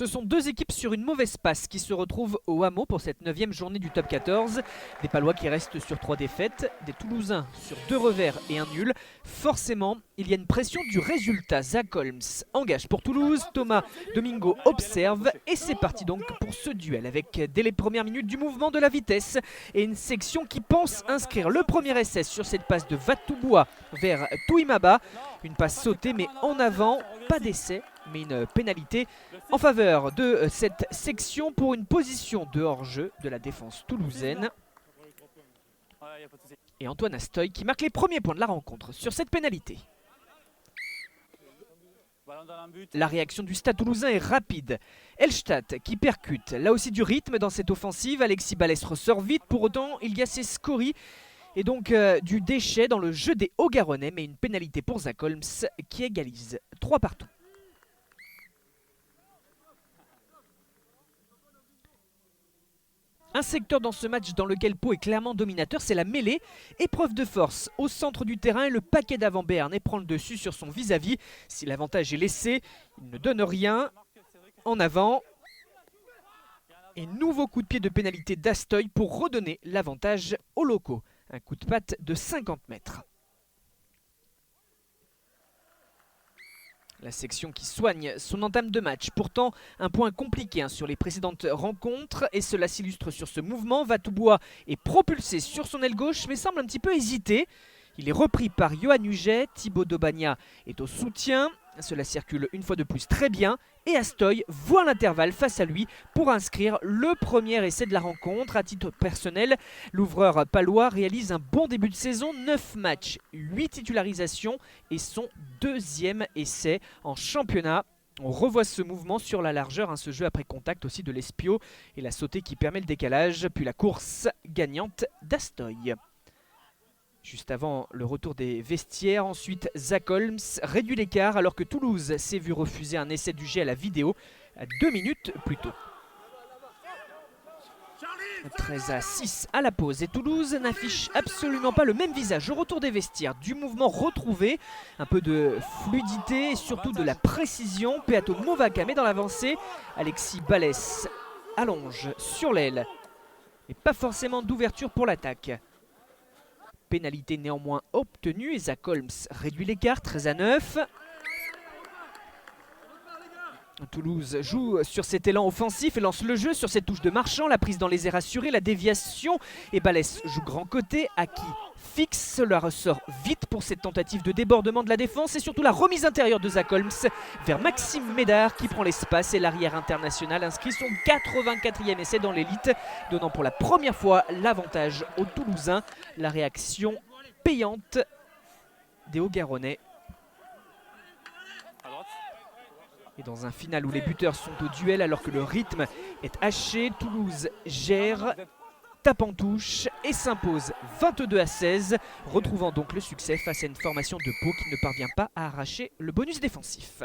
Ce sont deux équipes sur une mauvaise passe qui se retrouvent au hameau pour cette 9e journée du top 14. Des Palois qui restent sur 3 défaites, des Toulousains sur 2 revers et un nul. Forcément, il y a une pression du résultat. Zach Holmes engage pour Toulouse, Thomas Domingo observe et c'est parti donc pour ce duel avec dès les premières minutes du mouvement de la vitesse et une section qui pense inscrire le premier essai sur cette passe de Vatouboua vers Touimaba. Une passe sautée mais en avant, pas d'essai mais une pénalité en faveur de cette section pour une position de hors-jeu de la défense toulousaine. Et Antoine Astoy qui marque les premiers points de la rencontre sur cette pénalité. La réaction du Stade Toulousain est rapide. Elstadt qui percute, là aussi du rythme dans cette offensive. Alexis Balès ressort vite, pour autant il y a ces scories et donc du déchet dans le jeu des Hauts-Garonnais. Mais une pénalité pour Zach Holmes qui égalise 3 partout. Un secteur dans ce match dans lequel Pau est clairement dominateur, c'est la mêlée. Épreuve de force au centre du terrain et le paquet d'avant Béarnais prend le dessus sur son vis-à-vis. Si l'avantage est laissé, il ne donne rien. En avant. Et nouveau coup de pied de pénalité d'Astoy pour redonner l'avantage aux locaux. Un coup de patte de 50 mètres. La section qui soigne son entame de match. Pourtant, un point compliqué sur les précédentes rencontres. Et cela s'illustre sur ce mouvement. Vatouboua est propulsé sur son aile gauche, mais semble un petit peu hésiter. Il est repris par Johan Huget. Thibaut Daubagna est au soutien. Cela circule une fois de plus très bien. Et Astoy voit l'intervalle face à lui pour inscrire le premier essai de la rencontre. À titre personnel, l'ouvreur palois réalise un bon début de saison. 9 matchs, 8 titularisations et son 2e essai en championnat. On revoit ce mouvement sur la largeur, ce jeu après contact aussi de l'Espio et la sautée qui permet le décalage. Puis la course gagnante d'Astoy. Juste avant le retour des vestiaires, ensuite Zach Holmes réduit l'écart alors que Toulouse s'est vu refuser un essai du G à la vidéo à 2 minutes plus tôt. 13-6 à la pause et Toulouse n'affiche absolument pas le même visage au retour des vestiaires. Du mouvement retrouvé, un peu de fluidité et surtout de la précision. Peato Movaka met dans l'avancée, Alexis Balès allonge sur l'aile et pas forcément d'ouverture pour l'attaque. Pénalité néanmoins obtenue et Zach Holmes réduit l'écart, 13-9. Toulouse joue sur cet élan offensif et lance le jeu sur cette touche de Marchand. La prise dans les airs assurée, la déviation et Balès joue grand côté. Aki fixe, cela ressort vite pour cette tentative de débordement de la défense et surtout la remise intérieure de Zach Holmes vers Maxime Médard qui prend l'espace et l'arrière international inscrit son 84e essai dans l'élite, donnant pour la première fois l'avantage aux Toulousains. La réaction payante des Hauts-Garonnais. Et dans un final où les buteurs sont au duel alors que le rythme est haché, Toulouse gère, tape en touche et s'impose 22-16, retrouvant donc le succès face à une formation de Pau qui ne parvient pas à arracher le bonus défensif.